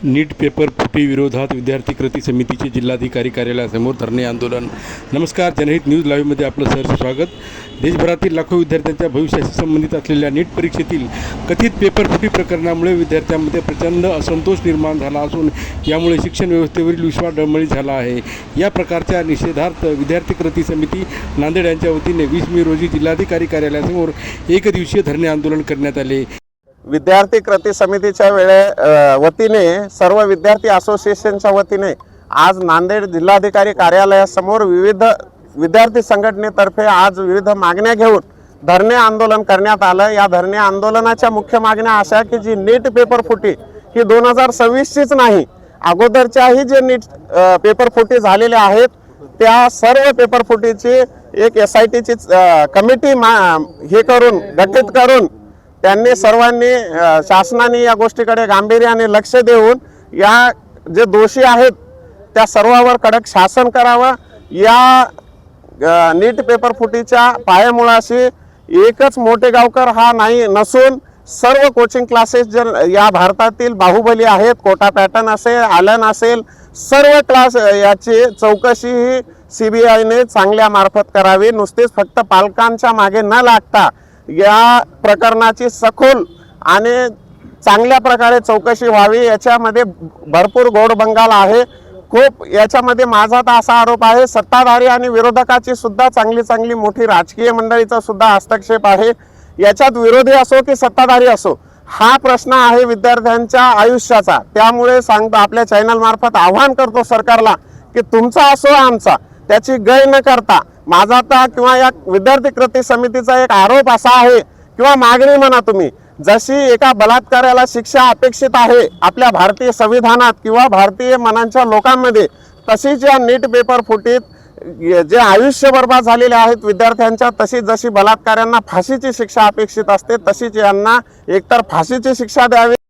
नीट paper फुटी विरोधात विद्यार्थी कृती समितीचे जिल्हाधिकारी कार्यालयासमोर धरणे आंदोलन। नमस्कार, जनहित न्यूज लाईव्हमध्ये आपलं सहर्ष स्वागत। देशभरातील लाखो विद्यार्थ्यांच्या भविष्याशी संबंधित असलेल्या नीट परीक्षेतील कथित पेपर फुटी प्रकरणामुळे विद्यार्थ्यांमध्ये प्रचंड असंतोष निर्माण झाला असून यामुळे शिक्षण व्यवस्थेवरील विश्वास डळमळीत झाला आहे। या प्रकारच्या निषेधार्थ विद्यार्थी कृती समिती नांदेड यांच्या वतीने 20 मे रोजी जिल्हाधिकारी कार्यालयासमोर एकदिवसीय धरणे आंदोलन करण्यात आले। विद्यार्थी कृती समितीच्या वतीने सर्व विद्यार्थी असोसिएशनच्या वतीने आज नांदेड जिल्हाधिकारी कार्यालयासमोर विविध विद्यार्थी संघटनेतर्फे आज विविध मागण्या घेऊन धरणे आंदोलन करण्यात आलं। या धरणे आंदोलनाच्या मुख्य मागण्या अशा की जी नीट पेपर फुटी ही 2026चीच नाही, अगोदरच्याही जे नीट पेपर फुटी झालेले आहेत त्या सर्व पेपर फुटीची एक SITची कमिटी हे करून गठीत करून त्यांनी सर्वांनी शासनाने या गोष्टीकडे गांभीर्याने लक्ष देऊन या जे दोषी आहेत त्या सर्वांवर कडक शासन करावं। या नीट पेपर फुटीच्या पायामुळाशी एकच मोठेगावकर हा नाही नसून सर्व कोचिंग क्लासेस जे या भारतातील बाहुबली आहेत, कोटा पॅटर्न असेल, आलन असेल, सर्व क्लास याची चौकशी ही CBIने चांगल्या मार्फत करावी। नुसतेच फक्त पालकांच्या मागे न लागता या प्रकरणाची सखोल आणि चांगल्या प्रकारे चौकशी व्हावी। याच्यामध्ये भरपूर गोडबंगाल आहे खूप। याच्यामध्ये माझा तर असा आरोप आहे सत्ताधारी आणि विरोधकाची सुद्धा चांगली मोठी राजकीय मंडळीचा सुद्धा हस्तक्षेप आहे। याच्यात विरोधी असो की सत्ताधारी असो, हा प्रश्न आहे विद्यार्थ्यांच्या आयुष्याचा। त्यामुळे सांगतो, आपल्या चॅनल मार्फत आवाहन करतो सरकारला की तुमचा असो आमचा त्याची गय न करता माझा तर किंवा या विद्यार्थी कृती समितीचा एक आरोप असा आहे किंवा मागणी म्हणा तुम्ही, जशी एका बलात्काराला शिक्षा अपेक्षित आहे आपल्या भारतीय संविधानात किंवा भारतीय मनांच्या लोकांमध्ये, तशीच या नीट पेपर फुटीत जे आयुष्य बर्बाद झालेले आहेत विद्यार्थ्यांच्या, तशी जशी बलात्काऱ्यांना फाशीची शिक्षा अपेक्षित असते तशीच यांना एकतर फाशीची शिक्षा द्यावी